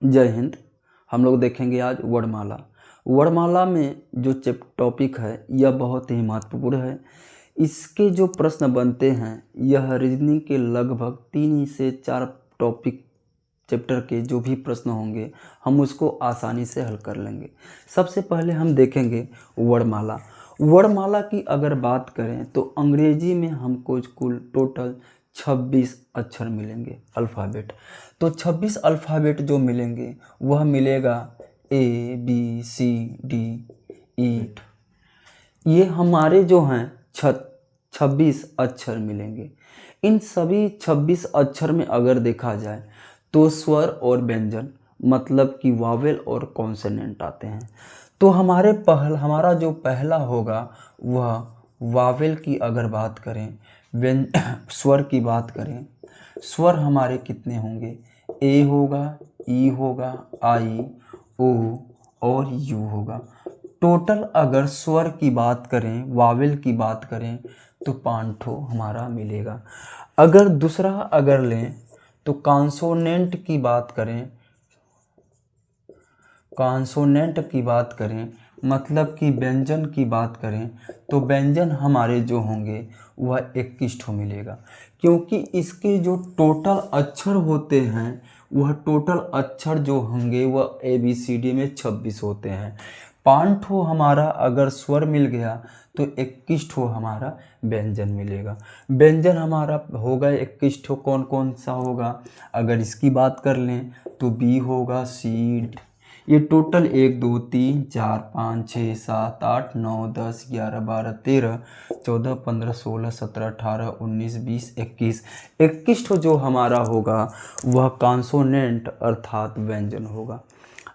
जय हिंद। हम लोग देखेंगे आज वर्णमाला। वर्णमाला में जो टॉपिक है यह बहुत ही महत्वपूर्ण है। इसके जो प्रश्न बनते हैं यह रीजनिंग के लगभग 3 से 4 टॉपिक चैप्टर के जो भी प्रश्न होंगे हम उसको आसानी से हल कर लेंगे। सबसे पहले हम देखेंगे वर्णमाला। वर्णमाला की अगर बात करें तो अंग्रेजी में हमको कुल टोटल 26 अक्षर मिलेंगे, अल्फ़ाबेट। तो 26 अल्फ़ाबेट जो मिलेंगे वह मिलेगा ABCD। ये हमारे जो हैं 26 अक्षर मिलेंगे। इन सभी 26 अक्षर में अगर देखा जाए तो स्वर और व्यंजन मतलब कि वावेल और कॉन्सोनेंट आते हैं। तो हमारा जो पहला होगा वह वावेल की अगर बात करें, स्वर की बात करें, स्वर हमारे कितने होंगे? ए होगा, ई होगा, आई, ओ और यू होगा। टोटल अगर स्वर की बात करें, वावेल की बात करें तो 5 ठो हमारा मिलेगा। अगर दूसरा लें तो कॉन्सोनेंट की बात करें मतलब कि व्यंजन की बात करें तो व्यंजन हमारे जो होंगे वह 21 ठो मिलेगा, क्योंकि इसके जो टोटल अक्षर होते हैं वह टोटल अक्षर जो होंगे वह ABCD में 26 होते हैं। 5 ठो हमारा अगर स्वर मिल गया तो 21 ठो हमारा व्यंजन मिलेगा। व्यंजन हमारा होगा 21 ठो। कौन कौन सा होगा? अगर इसकी बात कर लें तो बी होगा, सी, ये टोटल 1 2 3 4 5 6 7 8 9 10 11 12 13 14 15 16 17 18 19 20 21 21 ठो जो हमारा होगा वह कॉन्सोनेंट अर्थात व्यंजन होगा।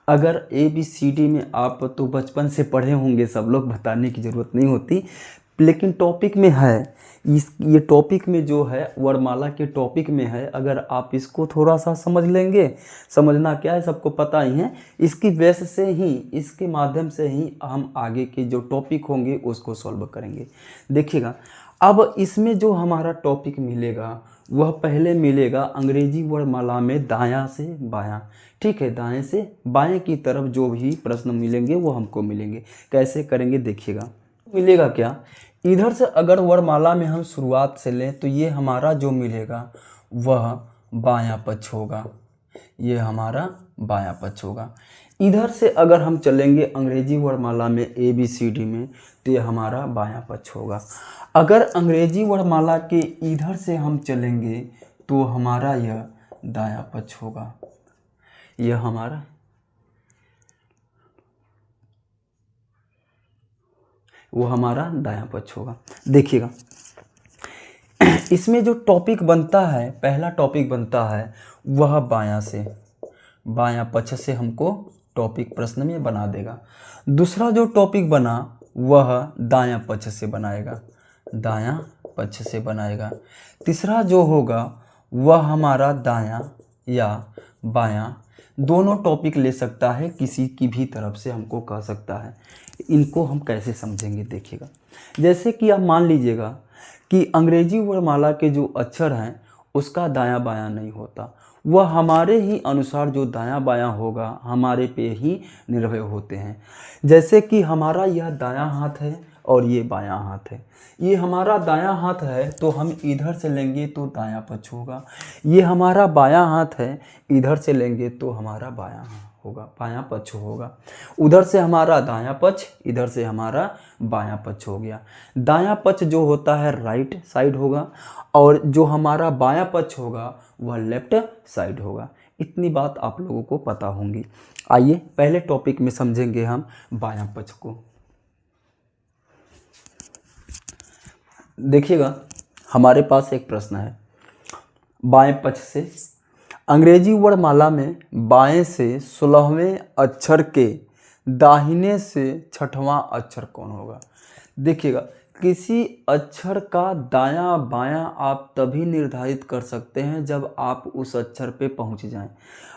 अगर ABCD में आप तो बचपन से पढ़े होंगे सब लोग, बताने की ज़रूरत नहीं होती, लेकिन टॉपिक में है। ये टॉपिक में जो है वर्णमाला के टॉपिक में है। अगर आप इसको थोड़ा सा समझ लेंगे, समझना क्या है सबको पता ही है, इसकी बेस से ही, इसके माध्यम से ही हम आगे के जो टॉपिक होंगे उसको सॉल्व करेंगे। देखिएगा, अब इसमें जो हमारा टॉपिक मिलेगा वह पहले मिलेगा अंग्रेजी वर्णमाला में दायां से बायां। ठीक है, दाएं से बाएं की तरफ जो भी प्रश्न मिलेंगे वो हमको मिलेंगे। कैसे करेंगे देखिएगा। मिलेगा क्या? इधर से अगर वर्णमाला में हम शुरुआत से लें तो ये हमारा जो मिलेगा वह बायां पक्ष होगा। ये हमारा बायां पक्ष होगा। इधर से अगर हम चलेंगे अंग्रेजी वर्णमाला में ABCD में तो ये हमारा बायां पक्ष होगा। अगर अंग्रेजी वर्णमाला के इधर से हम चलेंगे तो हमारा यह दायां पक्ष होगा। यह हमारा दायां पक्ष होगा। देखिएगा, इसमें जो टॉपिक बनता है, पहला टॉपिक बनता है वह बायां पक्ष से हमको टॉपिक प्रश्न में बना देगा। दूसरा जो टॉपिक बना वह दायां पक्ष से बनाएगा। तीसरा जो होगा वह हमारा दायां या बायां दोनों टॉपिक ले सकता है, किसी की भी तरफ से हमको कह सकता है। इनको हम कैसे समझेंगे देखिएगा। जैसे कि आप मान लीजिएगा कि अंग्रेजी वर्णमाला के जो अक्षर हैं उसका दायां बायां नहीं होता, वह हमारे ही अनुसार जो दायां बायां होगा हमारे पे ही निर्भर होते हैं। जैसे कि हमारा यह दायां हाथ है और ये बायां हाथ है। ये हमारा दायां हाथ है तो हम इधर से लेंगे तो दायां पक्ष होगा। ये हमारा बायां हाथ है, इधर से लेंगे तो हमारा बायां पक्ष होगा। उधर से हमारा दायां पक्ष, इधर से हमारा बायां पक्ष हो गया। दायां पक्ष जो होता है राइट साइड होगा और जो हमारा बायां पक्ष होगा वह लेफ्ट साइड होगा। इतनी बात आप लोगों को पता होंगी। आइए पहले टॉपिक में समझेंगे हम बायां पक्ष को। देखिएगा, हमारे पास एक प्रश्न है बाएं पक्ष से। अंग्रेजी वर्णमाला में बाएं से 16वें अक्षर के दाहिने से 6वां अक्षर कौन होगा? देखिएगा, किसी अक्षर का दायां बायां आप तभी निर्धारित कर सकते हैं जब आप उस अक्षर पे पहुंच जाएं।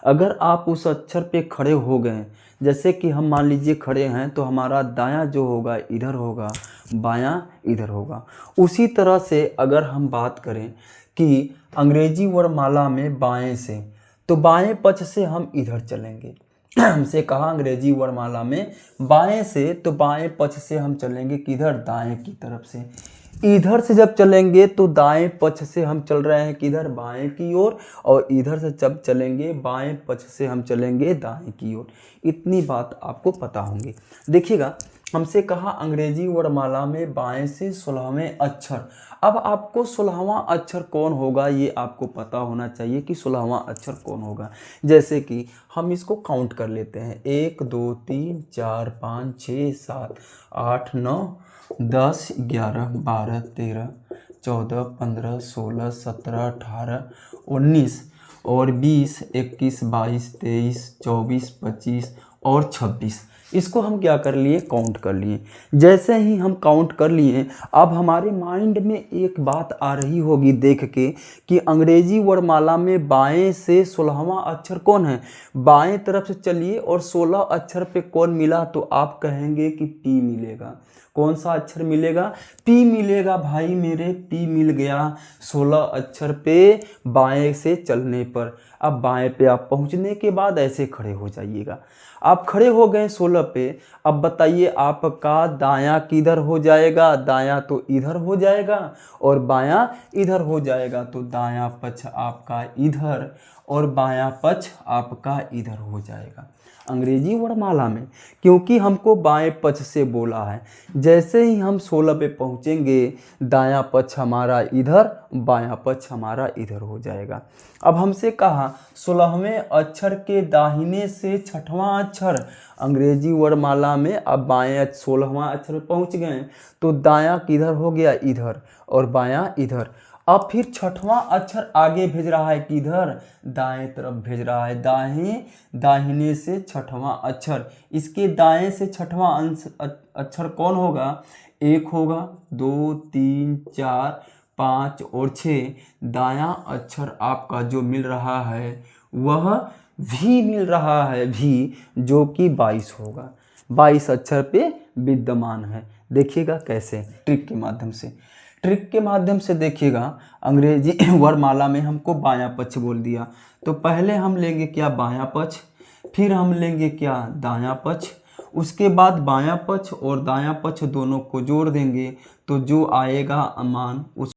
अगर आप उस अक्षर पे खड़े हो गए, जैसे कि हम मान लीजिए खड़े हैं, तो हमारा दायां जो होगा इधर होगा, बायां इधर होगा। उसी तरह से अगर हम बात करें कि अंग्रेजी वर्णमाला में बाएं से, तो बाएं पक्ष से हम इधर चलेंगे। हमसे कहा अंग्रेजी वर्णमाला में बाएं से, तो बाएं पक्ष से हम चलेंगे किधर, दाएं की तरफ से। इधर से जब चलेंगे तो दाएं पक्ष से हम चल रहे हैं किधर, बाएं की ओर, और इधर से जब चलेंगे बाएं पक्ष से हम चलेंगे दाएं की ओर। इतनी बात आपको पता होंगी। देखिएगा, हमसे कहा अंग्रेजी वर्णमाला में बाएं से 16वें अक्षर। अब आपको 16वां अक्षर कौन होगा ये आपको पता होना चाहिए कि 16वां अक्षर कौन होगा। जैसे कि हम इसको काउंट कर लेते हैं, 1 2 3 4 5 6 7 8 9 10 11 12 13 14 15 16 17 18 19 और 20 21 22 23 24 25 और 26। इसको हम क्या कर लिए, काउंट कर लिए। जैसे ही हम काउंट कर लिए, अब हमारे माइंड में एक बात आ रही होगी देख के कि अंग्रेजी वर्णमाला में बाएं से 16वां अक्षर कौन है। बाएं तरफ से चलिए और 16 अक्षर पे कौन मिला, तो आप कहेंगे कि पी मिलेगा। कौन सा अक्षर मिलेगा, पी मिलेगा भाई मेरे, पी मिल गया 16 अक्षर पे बाएं से चलने पर। अब बाएं पे आप पहुंचने के बाद ऐसे खड़े हो जाइएगा। आप खड़े हो गए 16 पे। अब बताइए आपका दायां किधर हो जाएगा, दायां तो इधर हो जाएगा और बायां इधर हो जाएगा। तो दायां पक्ष आपका इधर और बायां पक्ष आपका इधर हो जाएगा अंग्रेजी वर्णमाला में, क्योंकि हमको बाएं पक्ष से बोला है। जैसे ही हम 16 पे पहुंचेंगे, दायां पक्ष हमारा इधर, बायां पक्ष हमारा इधर हो जाएगा। अब हमसे कहा 16वें अक्षर के दाहिने से 6वां अक्षर अंग्रेजी वर्णमाला में। अब बाएं 16वां अक्षर पे पहुंच गए तो दायां किधर हो गया, इधर, और बायां इधर। अब फिर 6वां अक्षर आगे भेज रहा है किधर, दाएं तरफ भेज रहा है। दाहिने से 6वां अक्षर, इसके दाएं से 6वां अक्षर कौन होगा, 1 होगा, 2 3 4 5 और 6। दायां अक्षर आपका जो मिल रहा है वह भी मिल रहा है, भी, जो कि 22 होगा। 22 अक्षर पे विद्यमान है। देखिएगा कैसे, ट्रिक के माध्यम से देखिएगा। अंग्रेजी वर्णमाला में हमको बायां पक्ष बोल दिया, तो पहले हम लेंगे क्या, बायां पक्ष, फिर हम लेंगे क्या, दायां पक्ष। उसके बाद बायां पक्ष और दायां पक्ष दोनों को जोड़ देंगे, तो जो आएगा मान उस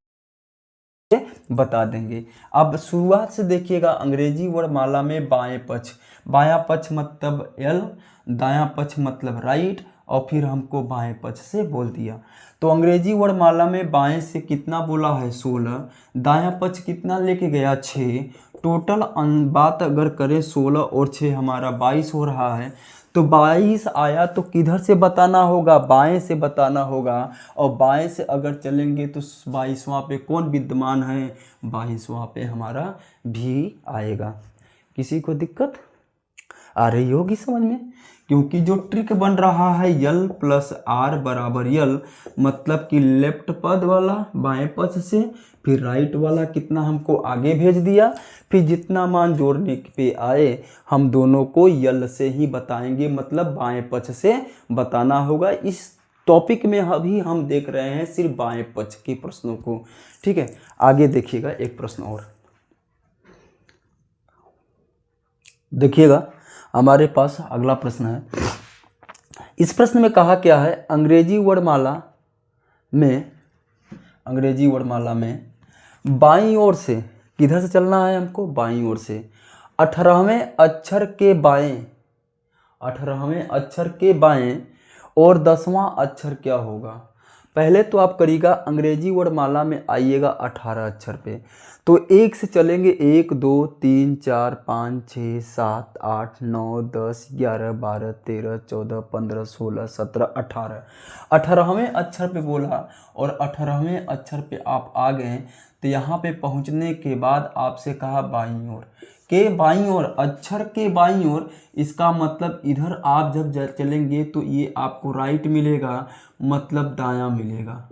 बता देंगे। अब शुरुआत से देखिएगा, अंग्रेजी वर्णमाला में बाएं पक्ष मतलब एल, दायां पक्ष मतलब राइट, और फिर हमको बाएं पक्ष से बोल दिया। तो अंग्रेजी वर्णमाला में बाएं से कितना बोला है, 16, दायां पक्ष कितना लेके गया, 6। टोटल बात अगर करें 16 और 6 हमारा 22 हो रहा है। तो 22 आया तो किधर से बताना होगा, बाएं से बताना होगा। और बाएं से अगर चलेंगे तो 22वां पे कौन विद्यमान है, 22वां पे हमारा भी आएगा। किसी को दिक्कत आ रही होगी समझ में, क्योंकि जो ट्रिक बन रहा है यल प्लस आर बराबर यल, मतलब कि लेफ्ट पद वाला बाएं पक्ष से, फिर राइट वाला कितना हमको आगे भेज दिया, फिर जितना मान जोड़ने पे आए हम दोनों को यल से ही बताएंगे, मतलब बाएं पक्ष से बताना होगा। इस टॉपिक में अभी हम देख रहे हैं सिर्फ बाएं पक्ष के प्रश्नों को, ठीक है। आगे देखिएगा, एक प्रश्न और देखिएगा, हमारे पास अगला प्रश्न है। इस प्रश्न में कहा क्या है, अंग्रेजी वर्णमाला में बाईं ओर से किधर से चलना है हमको, बाईं ओर से 18वें अक्षर के बाएं और 10वां अक्षर क्या होगा। पहले तो आप करिएगा, अंग्रेजी वर्णमाला में आइएगा 18 अक्षर पे, तो 1 से चलेंगे, 1 2 3 4 5 6 7 8 9 10 11 12 13 14 15 16 17 18। 18वें अक्षर पे बोला और 18वें अक्षर पे आप आ गए। तो यहाँ पे पहुँचने के बाद आपसे कहा बाईं ओर, अक्षर के बाईं ओर, इसका मतलब इधर आप जब चलेंगे तो ये आपको राइट मिलेगा, मतलब दायां मिलेगा,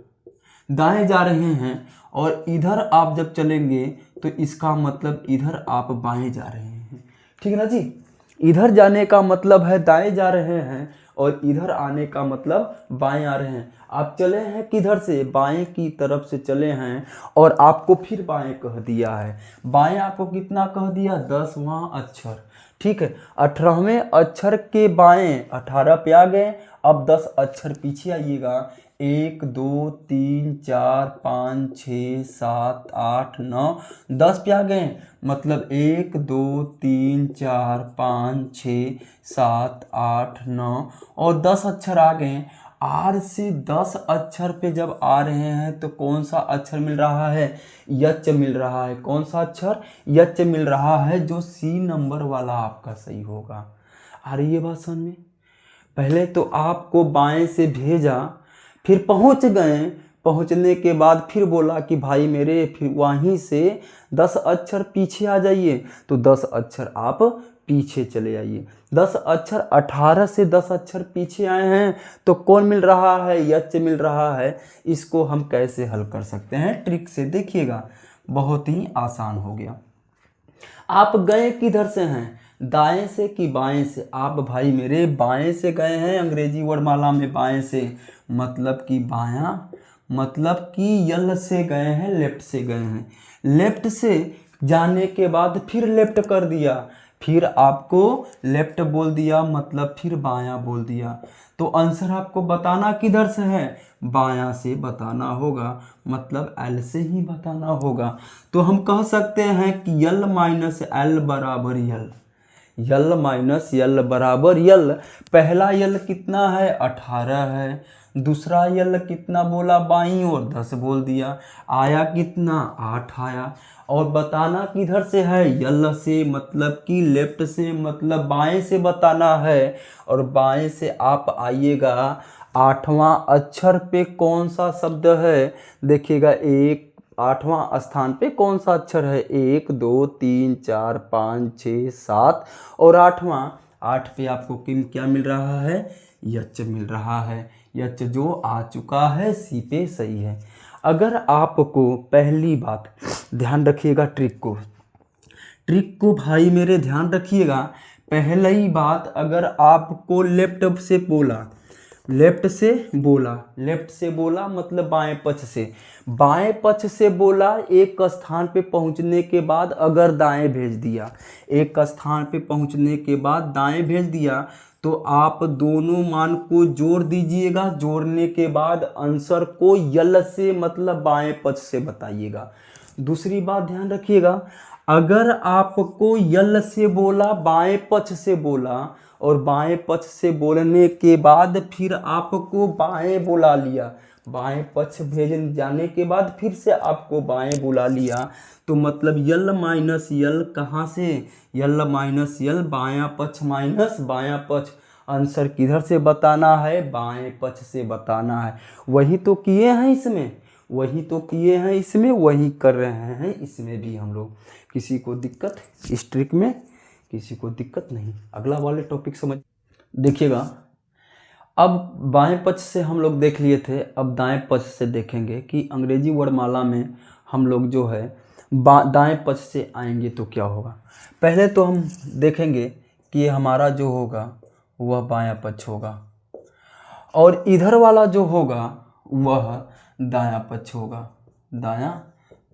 दाएं जा रहे हैं। और इधर आप जब चलेंगे तो इसका मतलब इधर आप बाएं जा रहे हैं, ठीक है ना जी। इधर जाने का मतलब है दाएं जा रहे हैं, और इधर आने का मतलब बाएं आ रहे हैं। आप चले हैं किधर से, बाएं की तरफ से चले हैं और आपको फिर बाएं कह दिया है। बाएं आपको कितना कह दिया, 10वां अक्षर। ठीक है, 18वें अक्षर के बाएं 18 पे आ गए। अब 10 अक्षर पीछे आइएगा, 1 2 3 4 5 6 7 8 9 10 पे आ गए। मतलब 1 2 3 4 5 6 7 8 9 और 10 अक्षर आ गए। आर से 10 अक्षर पे जब आ रहे हैं तो कौन सा अक्षर मिल रहा है, यच मिल रहा है। कौन सा अक्षर, यच मिल रहा है, जो सी नंबर वाला आपका सही होगा। आ रही है बात समझ में। पहले तो आपको बाएं से भेजा, फिर पहुंच गए, पहुंचने के बाद फिर बोला कि भाई मेरे फिर वहीं से 10 अक्षर पीछे आ जाइए। तो 10 अक्षर आप पीछे चले आइए। 10 अक्षर 18 से 10 अक्षर पीछे आए हैं तो कौन मिल रहा है, यच मिल रहा है। इसको हम कैसे हल कर सकते हैं, ट्रिक से देखिएगा, बहुत ही आसान हो गया। आप गए किधर से हैं, दाएं से कि बाएं से। आप भाई मेरे बाएं से गए हैं, अंग्रेजी वर्णमाला में बाएं से मतलब कि बायां, मतलब कि यल से गए हैं, लेफ्ट से गए हैं। लेफ्ट से जाने के बाद फिर लेफ्ट कर दिया, फिर आपको लेफ्ट बोल दिया मतलब फिर बायां बोल दिया। तो आंसर आपको बताना किधर से है, बायां से बताना होगा, मतलब एल से ही बताना होगा। तो हम कह सकते हैं कि यल माइनस एल बराबर यल, यल माइनस यल बराबर यल। पहला यल कितना है, 18 है। दूसरा यल कितना बोला, बाईं ओर 10 बोल दिया, आया कितना, 8 आया। और बताना किधर से है, यल से मतलब कि लेफ्ट से, मतलब बाएं से बताना है। और बाएं से आप आइएगा, 8वां अक्षर पे कौन सा शब्द है, देखिएगा, 8वां स्थान पे कौन सा अक्षर है, 1 2 3 4 5 6 7 और 8वां, 8 पे आपको क्या मिल रहा है, यच मिल रहा है। यच जो आ चुका है सी पे सही है। अगर आपको पहली बात ध्यान रखिएगा, ट्रिक को भाई मेरे ध्यान रखिएगा। पहली बात, अगर आपको लेफ्ट से बोला, लेफ्ट से बोला मतलब बाएं पक्ष से, बाएं पक्ष से बोला, एक स्थान पे पहुंचने के बाद अगर दाएं भेज दिया, एक स्थान पे पहुंचने के बाद दाएं भेज दिया, तो आप दोनों मान को जोड़ दीजिएगा। जोड़ने के बाद आंसर को यल से मतलब बाएं पक्ष से बताइएगा। दूसरी बात ध्यान रखिएगा, अगर आपको यल से बोला, बाएं पक्ष से बोला, और बाएं पक्ष से बोलने के बाद फिर आपको बाएं बुला लिया, बाएं पक्ष भेज जाने के बाद फिर से आपको बाएं बुला लिया, तो मतलब यल माइनस यल कहाँ से, यल माइनस यल बायां पक्ष माइनस बायां पक्ष। आंसर किधर से बताना है, बाएं पक्ष से बताना है। वही तो किए हैं इसमें, वही तो किए हैं इसमें, वही कर रहे हैं इसमें भी हम लोग। किसी को दिक्कत इस ट्रिक में, किसी को दिक्कत नहीं। अगला वाले टॉपिक समझ देखिएगा। अब बाएं पक्ष से हम लोग देख लिए थे, अब दाएं पक्ष से देखेंगे कि अंग्रेजी वर्णमाला में हम लोग जो है दाएं पक्ष से आएंगे तो क्या होगा। पहले तो हम देखेंगे कि हमारा जो होगा वह बायां पक्ष होगा, और इधर वाला जो होगा वह दायां पक्ष होगा, दायां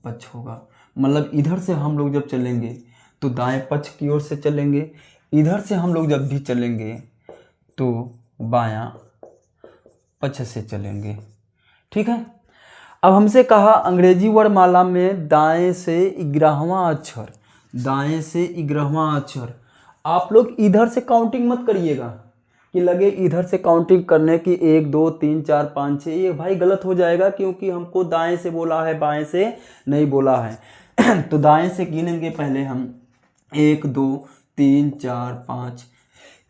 पक्ष होगा। मतलब इधर से हम लोग जब चलेंगे तो दाएं पक्ष की ओर से चलेंगे, इधर से हम लोग जब भी चलेंगे तो बायां पक्ष से चलेंगे। ठीक है। अब हमसे कहा अंग्रेजी वर्णमाला में दाएं से 11वां अक्षर, दाएं से 11वां अक्षर। आप लोग इधर से काउंटिंग मत करिएगा कि लगे इधर से काउंटिंग करने की 1 2 3 4 5 6, ये भाई गलत हो जाएगा, क्योंकि हमको दाएं से बोला है, बाएं से नहीं बोला है। तो दाएं से गिनेंगे पहले हम, 1 2 3 4 5।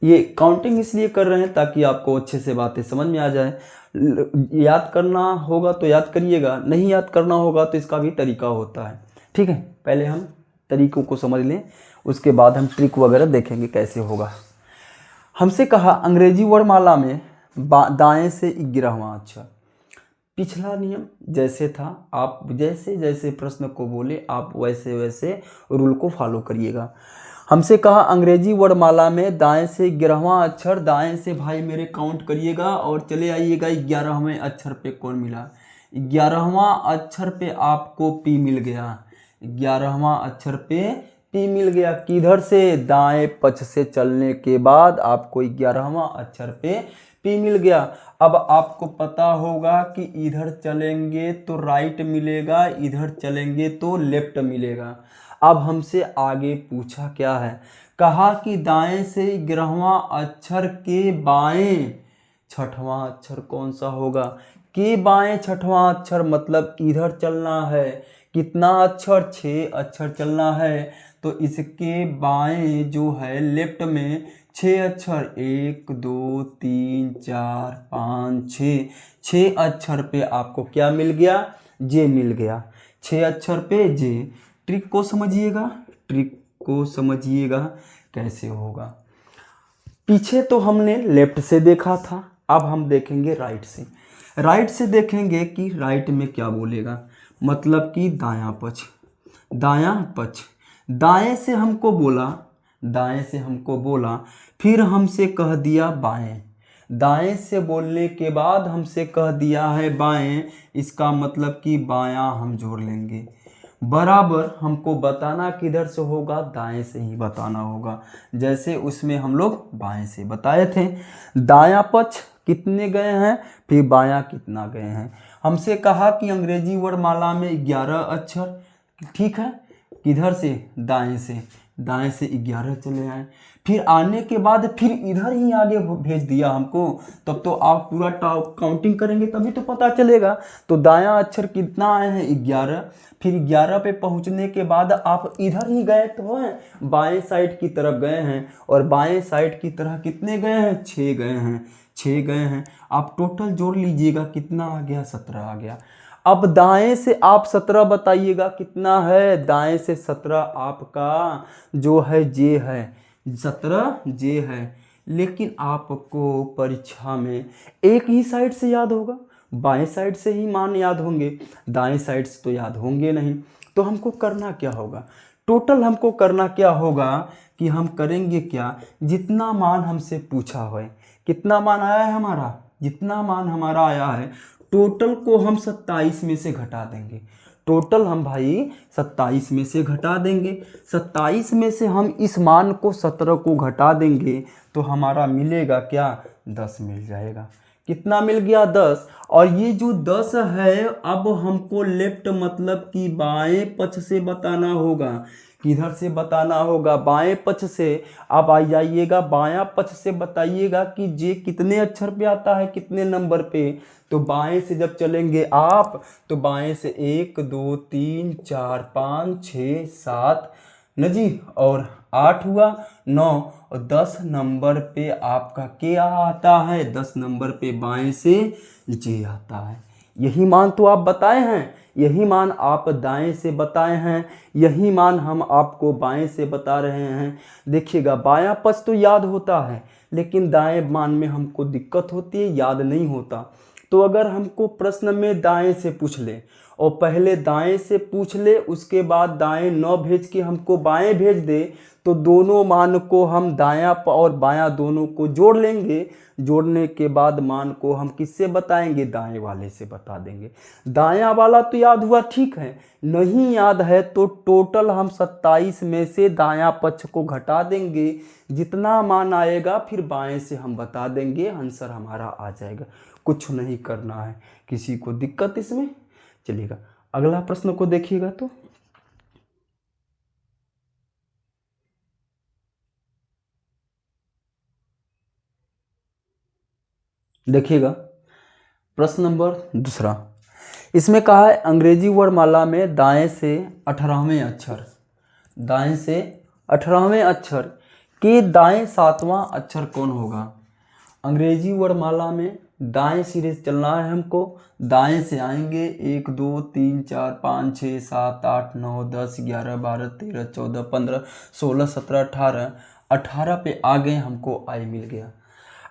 ये काउंटिंग इसलिए कर रहे हैं ताकि आपको अच्छे से बातें समझ में आ जाए। याद करना होगा तो याद करिएगा, नहीं याद करना होगा तो इसका भी तरीका होता है। ठीक है, पहले हम तरीकों को समझ लें, उसके बाद हम ट्रिक वगैरह देखेंगे कैसे होगा। हमसे कहा अंग्रेजी वर्णमाला में दाएं से 11वां अक्षर। पिछला नियम जैसे था, आप जैसे जैसे प्रश्न को बोले आप वैसे वैसे रूल को फॉलो करिएगा। हमसे कहा अंग्रेजी वर्णमाला में दाएं से 11वां अक्षर, दाएं से भाई मेरे काउंट करिएगा और चले आइएगा 11वें अक्षर पे कौन मिला। 11वां अक्षर पे आपको पी मिल गया। 11वां अक्षर पे पी मिल गया। किधर से? दाएं पक्ष से चलने के बाद आपको 11वां अक्षर पे पी मिल गया। अब आपको पता होगा कि इधर चलेंगे तो राइट मिलेगा, इधर चलेंगे तो लेफ्ट मिलेगा। अब हमसे आगे पूछा क्या है, कहा कि दाएं से 11वां अक्षर के बाएं 6वां अक्षर कौन सा होगा। के बाएं 6वां अक्षर मतलब इधर चलना है। कितना अक्षर? 6 अक्षर चलना है। तो इसके बाएं जो है लेफ्ट में 6 अक्षर, 1 2 3 4 5 6, 6 अक्षर पे आपको क्या मिल गया? जे मिल गया। 6 अक्षर पे जे। ट्रिक को समझिएगा, ट्रिक को समझिएगा कैसे होगा। पीछे तो हमने लेफ्ट से देखा था, अब हम देखेंगे राइट से। राइट से देखेंगे कि राइट में क्या बोलेगा, मतलब कि दायां पक्ष। दायां पक्ष, दाएं से हमको बोला, दाएं से हमको बोला, फिर हमसे कह दिया बाएं। दाएं से बोलने के बाद हमसे कह दिया है बाएं, इसका मतलब कि बायां हम जोड़ लेंगे। बराबर हमको बताना किधर से होगा? दाएं से ही बताना होगा, जैसे उसमें हम लोग बाएं से बताए थे। दायां पक्ष कितने गए हैं, फिर बायां कितना गए हैं। हमसे कहा कि अंग्रेजी वर्णमाला में 11 अक्षर, ठीक है। किधर से? दाएं से। दाएं से 11 चले आए, फिर आने के बाद फिर इधर ही आगे भेज दिया हमको। तब तो आप पूरा काउंटिंग करेंगे तभी तो पता चलेगा। तो दायां अक्षर कितना आए हैं? 11। फिर 11 पे पहुंचने के बाद आप इधर ही गए तो हैं, बाएं साइड की तरफ गए हैं। और बाएं साइड की तरफ कितने गए हैं? 6 गए हैं। 6 गए हैं। आप टोटल जोड़ लीजिएगा, कितना आ गया? 17 आ गया। अब दाएं से आप 17 बताइएगा कितना है। दाएं से 17 आपका जो है जे है, 17 जे है। लेकिन आपको परीक्षा में एक ही साइड से याद होगा, बाएं साइड से ही मान याद होंगे, दाएं साइड से तो याद होंगे नहीं। तो हमको करना क्या होगा? टोटल हमको करना क्या होगा कि हम करेंगे क्या, जितना मान हमसे पूछा है, कितना मान आया है हमारा, जितना मान हमारा आया है टोटल को हम 27 में से घटा देंगे। टोटल हम भाई 27 में से घटा देंगे। 27 में से हम इस मान को 17 को घटा देंगे तो हमारा मिलेगा क्या? 10 मिल जाएगा। कितना मिल गया? 10। और ये जो 10 है अब हमको लेफ्ट मतलब कि बाएं पक्ष से बताना होगा। किधर से बताना होगा? बाएं पक्ष से। आप आ जाइएगा बायां पक्ष से, बताइएगा कि जे कितने अक्षर पे आता है, कितने नंबर पे। तो बाएं से जब चलेंगे आप तो बाएं से 1 2 3 4 5 6 7 न जी, और 8 हुआ, 9 और 10 नंबर पे आपका क्या आता है? 10 नंबर पे बाएं से जे आता है। यही मान तो आप बताए हैं, यही मान आप दाएं से बताए हैं, यही मान हम आपको बाएं से बता रहे हैं। देखिएगा बायां पक्ष तो याद होता है, लेकिन दाएं मान में हमको दिक्कत होती है, याद नहीं होता। तो अगर हमको प्रश्न में दाएं से पूछ ले और पहले दाएं से पूछ ले, उसके बाद दाएं न भेज के हमको बाएं भेज दे, तो दोनों मान को हम दायां और बायां दोनों को जोड़ लेंगे। जोड़ने के बाद मान को हम किससे बताएंगे? दाएं वाले से बता देंगे। दायां वाला तो याद हुआ, ठीक है। नहीं याद है तो टोटल हम 27 में से दायां पक्ष को घटा देंगे, जितना मान आएगा फिर बाएं से हम बता देंगे, आंसर हमारा आ जाएगा। कुछ नहीं करना है। किसी को दिक्कत इसमें? चलिएगा अगला प्रश्न को देखिएगा। तो देखिएगा प्रश्न नंबर दूसरा। इसमें कहा है अंग्रेजी वर्णमाला में दाएं से 18वें अक्षर, दाएं से 18वें अक्षर के दाएं 7वां अक्षर कौन होगा। अंग्रेजी वर्णमाला में दाएं सिरे से चलना है हमको। दाएं से आएंगे 1 2 3 4 5 6 7 8 9 10 11 12 13 14 15 16 17 18 18 पे आ गए, हमको आई मिल गया।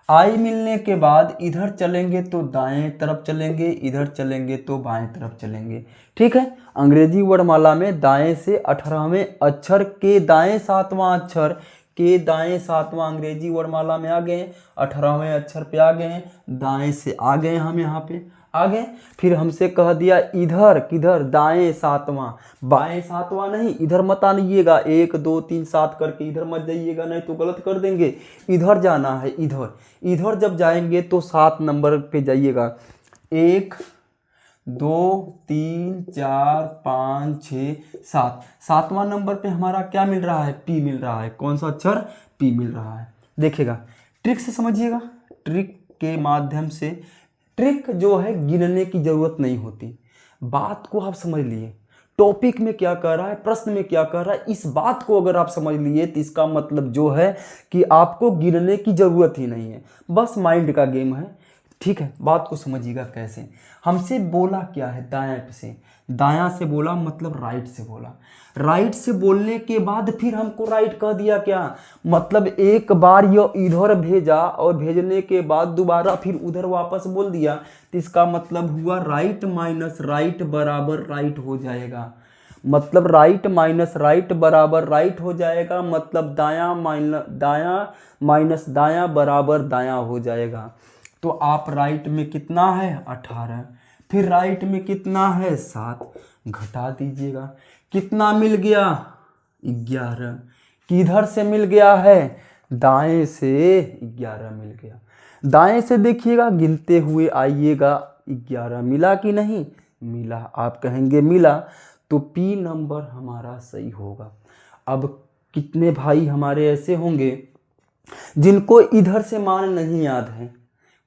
आई मिलने के बाद इधर चलेंगे तो दाएं तरफ चलेंगे, इधर चलेंगे तो बाएं तरफ चलेंगे। ठीक है, अंग्रेजी वर्णमाला में दाएं से 18वें अक्षर के दाएं 7वां अक्षर के दाएं 7वां अंग्रेजी वर्णमाला में आ गए, 18वें अक्षर पे आ गए, दाएं से आ गए, हम यहाँ पे आ गए। फिर हमसे कह दिया इधर, किधर, दाएं 7वां, बाएं 7वां नहीं, इधर मत आइएगा, 1 2 3 7 करके इधर मत जाइएगा, नहीं तो गलत कर देंगे। इधर जाना है, इधर, इधर जब जाएंगे तो 7 नंबर पे जाइएगा, 1 2 3 4 5 6 7, 7वां नंबर पे हमारा क्या मिल रहा है, पी मिल रहा है। कौन सा अक्षर, पी मिल रहा है। देखिएगा, ट्रिक से समझिएगा, ट्रिक के माध्यम से, ट्रिक जो है गिनने की जरूरत नहीं होती, बात को आप समझ लिए, टॉपिक में क्या कह रहा है, प्रश्न में क्या कह रहा है, इस बात को अगर आप समझ लिए तो इसका मतलब जो है कि आपको गिनने की जरूरत ही नहीं है, बस माइंड का गेम है। ठीक है, बात को समझिएगा कैसे। हमसे बोला क्या है, दाएं से, दायां से बोला मतलब राइट से बोला, राइट से बोलने के बाद फिर हमको राइट कह दिया, क्या मतलब एक बार ये इधर भेजा और भेजने के बाद दोबारा फिर उधर वापस बोल दिया, तो इसका मतलब हुआ राइट माइनस राइट बराबर राइट हो जाएगा, मतलब राइट माइनस राइट बराबर राइट हो जाएगा, मतलब दायां माइनस दायां बराबर दायां हो जाएगा। तो आप राइट में कितना है 18, फिर राइट में कितना है 7, घटा दीजिएगा, कितना मिल गया 11, किधर से मिल गया है, दाएं से 11 मिल गया। दाएं से देखिएगा, गिनते हुए आइएगा, 11 मिला कि नहीं मिला, आप कहेंगे मिला, तो पी नंबर हमारा सही होगा। अब कितने भाई हमारे ऐसे होंगे जिनको इधर से मान नहीं याद है,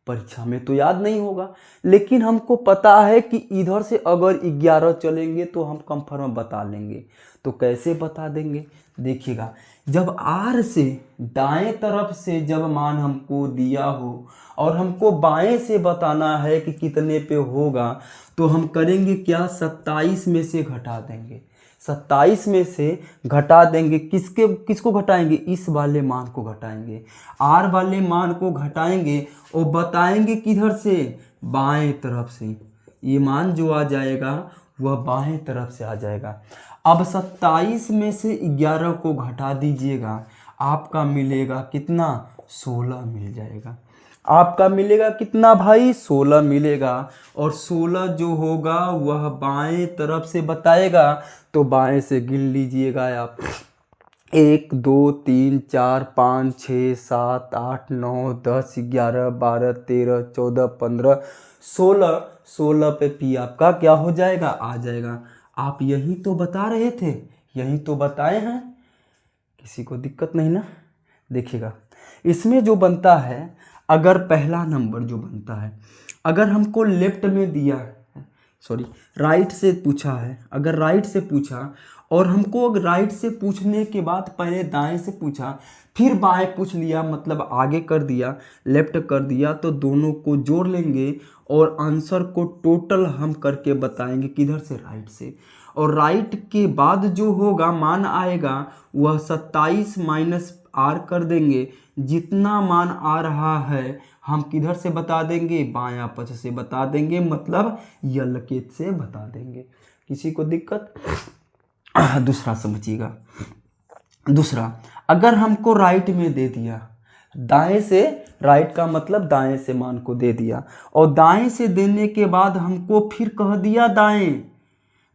परीक्षा में तो याद नहीं होगा, लेकिन हमको पता है कि इधर से अगर 11 चलेंगे तो हम कंफर्म बता लेंगे। तो कैसे बता देंगे, देखिएगा, जब आर से दाएं तरफ से जब मान हमको दिया हो और हमको बाएं से बताना है कि कितने पे होगा, तो हम करेंगे क्या, 27 में से घटा देंगे, 27 में से घटा देंगे, किसको घटाएंगे, इस वाले मान को घटाएंगे, आर वाले मान को घटाएंगे और बताएंगे किधर से, बाएं तरफ से, ये मान जो आ जाएगा वह बाएं तरफ से आ जाएगा। अब 27 में से 11 को घटा दीजिएगा, आपका मिलेगा कितना, 16 मिल जाएगा। आपका मिलेगा कितना भाई, 16 मिलेगा, और 16 जो होगा वह बाएं तरफ से बताएगा, तो बाएं से गिन लीजिएगा आप, 1 2 3 4 5 6 7 8 9 10 11 12 13 14 15 16, 16 पे पी आपका क्या हो जाएगा, आ जाएगा। आप यही तो बता रहे थे, यही तो बताए हैं, किसी को दिक्कत नहीं ना। देखिएगा, इसमें जो बनता है, अगर पहला नंबर जो बनता है, अगर हमको लेफ्ट में दिया है, सॉरी राइट से पूछा है, अगर राइट से पूछा और हमको राइट से पूछने के बाद पहले दाएं से पूछा, फिर बाएं पूछ लिया, मतलब आगे कर दिया, लेफ्ट कर दिया, तो दोनों को जोड़ लेंगे और आंसर को टोटल हम करके बताएंगे, किधर से, राइट से। और राइट के बाद जो होगा मान आएगा वह 27 माइनस आर कर देंगे, जितना मान आ रहा है हम किधर से बता देंगे, बायां पक्ष से बता देंगे, मतलब यलकेत से बता देंगे। किसी को दिक्कत। दूसरा समझिएगा, दूसरा, अगर हमको राइट में दे दिया, दाएं से, राइट का मतलब दाएं से मान को दे दिया, और दाएं से देने के बाद हमको फिर कह दिया दाएं,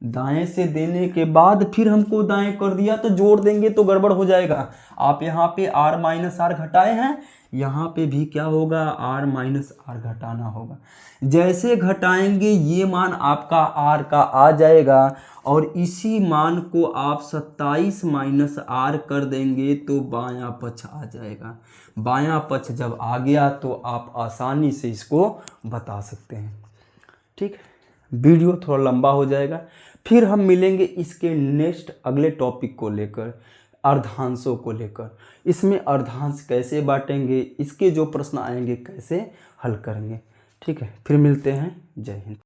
दाएं से देने के बाद फिर हमको दाएं कर दिया, तो जोड़ देंगे तो गड़बड़ हो जाएगा। आप यहाँ पे आर माइनस आर घटाए हैं, यहाँ पे भी क्या होगा, आर माइनस आर घटाना होगा। जैसे घटाएंगे ये मान आपका आर का आ जाएगा, और इसी मान को आप 27 माइनस आर कर देंगे तो बायां पक्ष आ जाएगा। बायां पक्ष जब आ गया तो आप आसानी से इसको बता सकते हैं। ठीक, वीडियो थोड़ा लंबा हो जाएगा, फिर हम मिलेंगे इसके नेक्स्ट अगले टॉपिक को लेकर, अर्धांशों को लेकर। इसमें अर्धांश कैसे बांटेंगे, इसके जो प्रश्न आएंगे कैसे हल करेंगे। ठीक है, फिर मिलते हैं, जय हिंद।